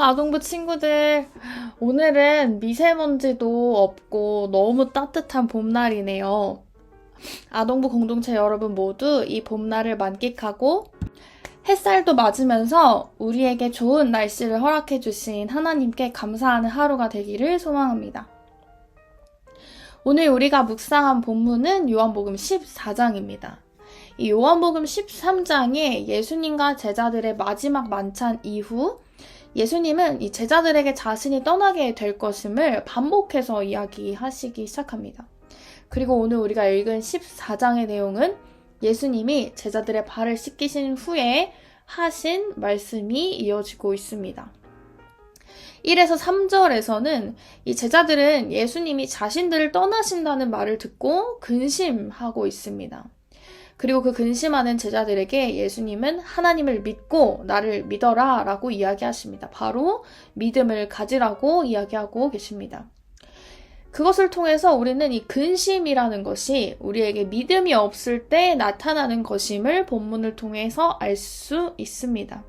아동부 친구들. 오늘은 미세먼지도 없고 너무 따뜻한 봄날이네요. 아동부 공동체 여러분 모두 이 봄날을 만끽하고 햇살도 맞으면서 우리에게 좋은 날씨를 허락해주신 하나님께 감사하는 하루가 되기를 소망합니다. 오늘 우리가 묵상한 본문은 요한복음 14장입니다. 이 요한복음 13장에 예수님과 제자들의 마지막 만찬 이후 예수님은 이 제자들에게 자신이 떠나게 될 것임을 반복해서 이야기하시기 시작합니다. 그리고 오늘 우리가 읽은 14장의 내용은 예수님이 제자들의 발을 씻기신 후에 하신 말씀이 이어지고 있습니다. 1에서 3절에서는 이 제자들은 예수님이 자신들을 떠나신다는 말을 듣고 근심하고 있습니다. 그리고 그 근심하는 제자들에게 예수님은 하나님을 믿고 나를 믿어라 라고 이야기하십니다. 바로 믿음을 가지라고 이야기하고 계십니다. 그것을 통해서 우리는 이 근심이라는 것이 우리에게 믿음이 없을 때 나타나는 것임을 본문을 통해서 알 수 있습니다.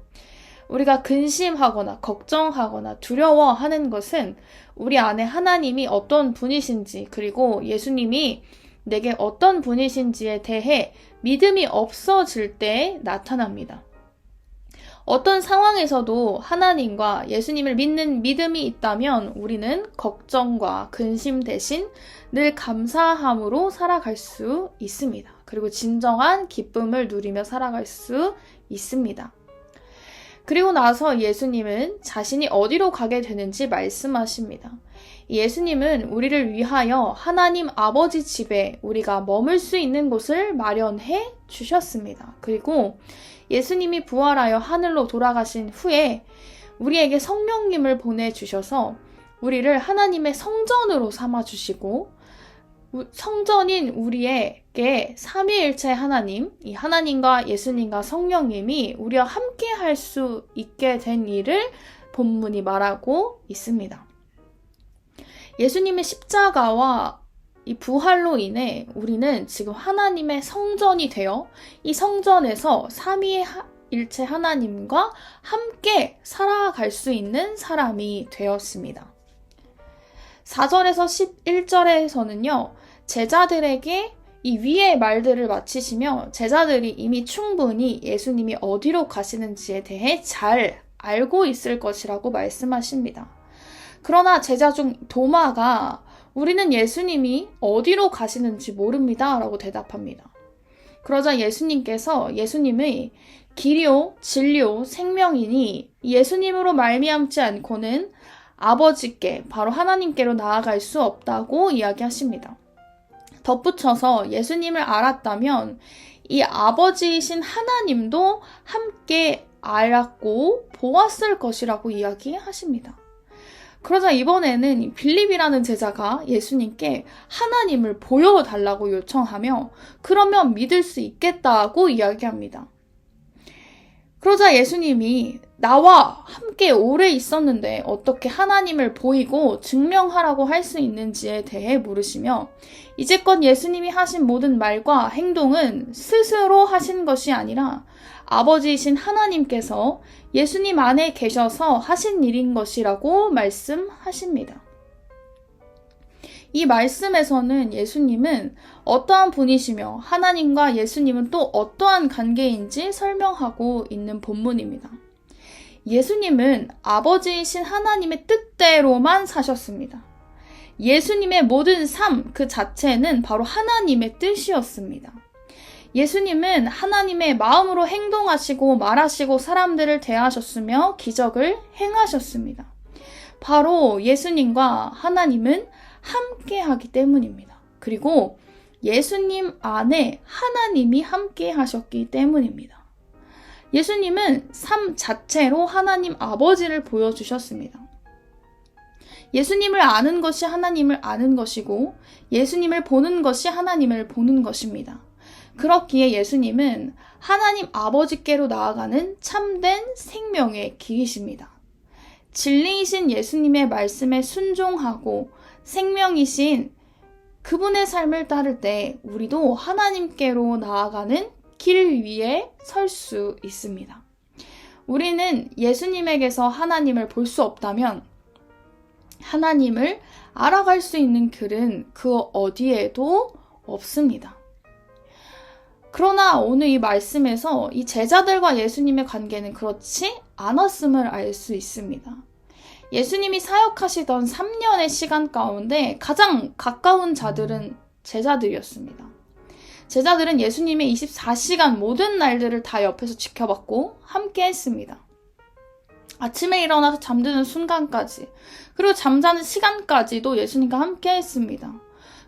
우리가 근심하거나 걱정하거나 두려워하는 것은 우리 안에 하나님이 어떤 분이신지 그리고 예수님이 내게 어떤 분이신지에 대해 믿음이 없어질 때 나타납니다. 어떤 상황에서도 하나님과 예수님을 믿는 믿음이 있다면 우리는 걱정과 근심 대신 늘 감사함으로 살아갈 수 있습니다. 그리고 진정한 기쁨을 누리며 살아갈 수 있습니다. 그리고 나서 예수님은 자신이 어디로 가게 되는지 말씀하십니다. 예수님은 우리를 위하여 하나님 아버지 집에 우리가 머물 수 있는 곳을 마련해 주셨습니다. 그리고 예수님이 부활하여 하늘로 돌아가신 후에 우리에게 성령님을 보내주셔서 우리를 하나님의 성전으로 삼아주시고 성전인 우리에게 삼위일체 하나님, 이 하나님과 예수님과 성령님이 우리와 함께 할 수 있게 된 일을 본문이 말하고 있습니다. 예수님의 십자가와 이 부활로 인해 우리는 지금 하나님의 성전이 되어 이 성전에서 삼위일체 하나님과 함께 살아갈 수 있는 사람이 되었습니다. 4절에서 11절에서는요, 제자들에게 이 위의 말들을 마치시며 제자들이 이미 충분히 예수님이 어디로 가시는지에 대해 잘 알고 있을 것이라고 말씀하십니다. 그러나 제자 중 도마가 우리는 예수님이 어디로 가시는지 모릅니다 라고 대답합니다. 그러자 예수님께서 예수님의 길이요 진리요 생명이니 예수님으로 말미암지 않고는 아버지께 바로 하나님께로 나아갈 수 없다고 이야기하십니다. 덧붙여서 예수님을 알았다면 이 아버지이신 하나님도 함께 알았고 보았을 것이라고 이야기하십니다. 그러자 이번에는 빌립이라는 제자가 예수님께 하나님을 보여달라고 요청하며 그러면 믿을 수 있겠다고 이야기합니다. 그러자 예수님이 나와 함께 오래 있었는데 어떻게 하나님을 보이고 증명하라고 할 수 있는지에 대해 물으시며 이제껏 예수님이 하신 모든 말과 행동은 스스로 하신 것이 아니라 아버지이신 하나님께서 예수님 안에 계셔서 하신 일인 것이라고 말씀하십니다. 이 말씀에서는 예수님은 어떠한 분이시며 하나님과 예수님은 또 어떠한 관계인지 설명하고 있는 본문입니다. 예수님은 아버지이신 하나님의 뜻대로만 사셨습니다. 예수님의 모든 삶 그 자체는 바로 하나님의 뜻이었습니다. 예수님은 하나님의 마음으로 행동하시고 말하시고 사람들을 대하셨으며 기적을 행하셨습니다. 바로 예수님과 하나님은 함께 하기 때문입니다. 그리고 예수님 안에 하나님이 함께 하셨기 때문입니다. 예수님은 삶 자체로 하나님 아버지를 보여주셨습니다. 예수님을 아는 것이 하나님을 아는 것이고 예수님을 보는 것이 하나님을 보는 것입니다. 그렇기에 예수님은 하나님 아버지께로 나아가는 참된 생명의 길이십니다. 진리이신 예수님의 말씀에 순종하고 생명이신 그분의 삶을 따를 때 우리도 하나님께로 나아가는 길 위에 설 수 있습니다. 우리는 예수님에게서 하나님을 볼 수 없다면 하나님을 알아갈 수 있는 길은 그 어디에도 없습니다. 그러나 오늘 이 말씀에서 이 제자들과 예수님의 관계는 그렇지 않았음을 알 수 있습니다. 예수님이 사역하시던 3년의 시간 가운데 가장 가까운 자들은 제자들이었습니다. 제자들은 예수님의 24시간 모든 날들을 다 옆에서 지켜봤고 함께 했습니다. 아침에 일어나서 잠드는 순간까지, 그리고 잠자는 시간까지도 예수님과 함께 했습니다.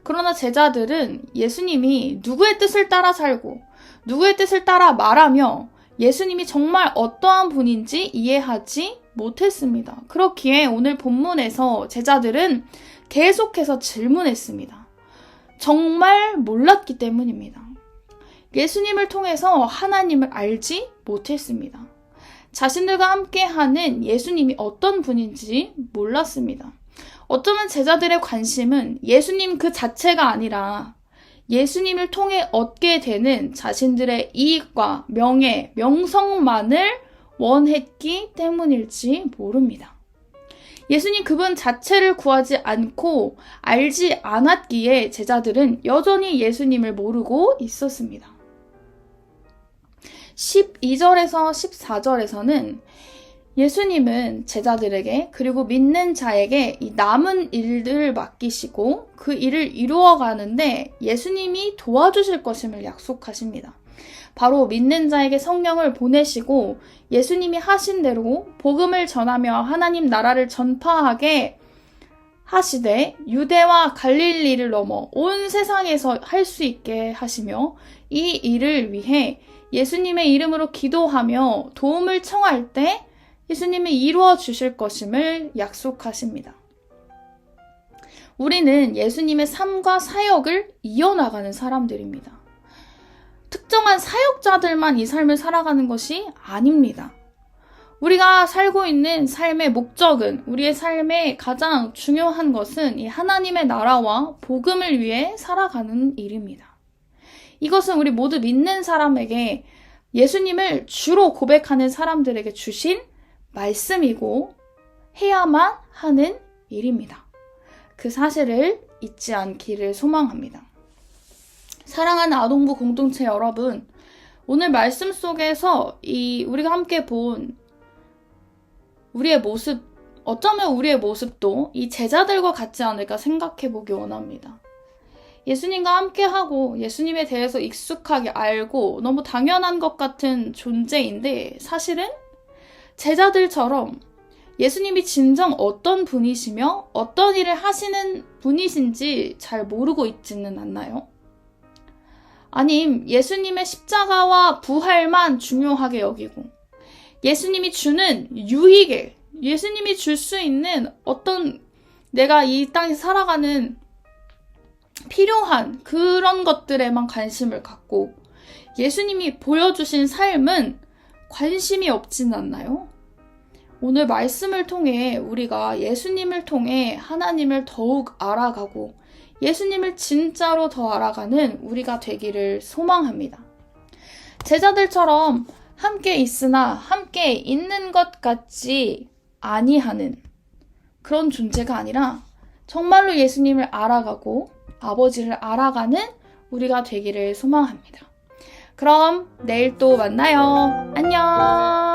그러나 제자들은 예수님이 누구의 뜻을 따라 살고 누구의 뜻을 따라 말하며 예수님이 정말 어떠한 분인지 이해하지 못했습니다. 그렇기에 오늘 본문에서 제자들은 계속해서 질문했습니다. 정말 몰랐기 때문입니다. 예수님을 통해서 하나님을 알지 못했습니다. 자신들과 함께하는 예수님이 어떤 분인지 몰랐습니다. 어쩌면 제자들의 관심은 예수님 그 자체가 아니라 예수님을 통해 얻게 되는 자신들의 이익과 명예, 명성만을 원했기 때문일지 모릅니다. 예수님 그분 자체를 구하지 않고 알지 않았기에 제자들은 여전히 예수님을 모르고 있었습니다. 12절에서 14절에서는 예수님은 제자들에게 그리고 믿는 자에게 이 남은 일들을 맡기시고 그 일을 이루어가는데 예수님이 도와주실 것임을 약속하십니다. 바로 믿는 자에게 성령을 보내시고 예수님이 하신 대로 복음을 전하며 하나님 나라를 전파하게 하시되 유대와 갈릴리를 넘어 온 세상에서 할 수 있게 하시며 이 일을 위해 예수님의 이름으로 기도하며 도움을 청할 때 예수님이 이루어 주실 것임을 약속하십니다. 우리는 예수님의 삶과 사역을 이어나가는 사람들입니다. 특정한 사역자들만 이 삶을 살아가는 것이 아닙니다. 우리가 살고 있는 삶의 목적은, 우리의 삶의 가장 중요한 것은 이 하나님의 나라와 복음을 위해 살아가는 일입니다. 이것은 우리 모두 믿는 사람에게, 예수님을 주로 고백하는 사람들에게 주신 말씀이고 해야만 하는 일입니다. 그 사실을 잊지 않기를 소망합니다. 사랑하는 아동부 공동체 여러분, 오늘 말씀 속에서 우리가 함께 본 우리의 모습, 어쩌면 우리의 모습도 이 제자들과 같지 않을까 생각해 보기 원합니다. 예수님과 함께하고 예수님에 대해서 익숙하게 알고 너무 당연한 것 같은 존재인데 사실은 제자들처럼 예수님이 진정 어떤 분이시며 어떤 일을 하시는 분이신지 잘 모르고 있지는 않나요? 아님 예수님의 십자가와 부활만 중요하게 여기고 예수님이 주는 유익에, 예수님이 줄 수 있는 어떤 내가 이 땅에 살아가는 필요한 그런 것들에만 관심을 갖고 예수님이 보여주신 삶은 관심이 없진 않나요? 오늘 말씀을 통해 우리가 예수님을 통해 하나님을 더욱 알아가고 예수님을 진짜로 더 알아가는 우리가 되기를 소망합니다. 제자들처럼 함께 있으나 함께 있는 것 같지 아니하는 그런 존재가 아니라 정말로 예수님을 알아가고 아버지를 알아가는 우리가 되기를 소망합니다. 그럼 내일 또 만나요. 안녕.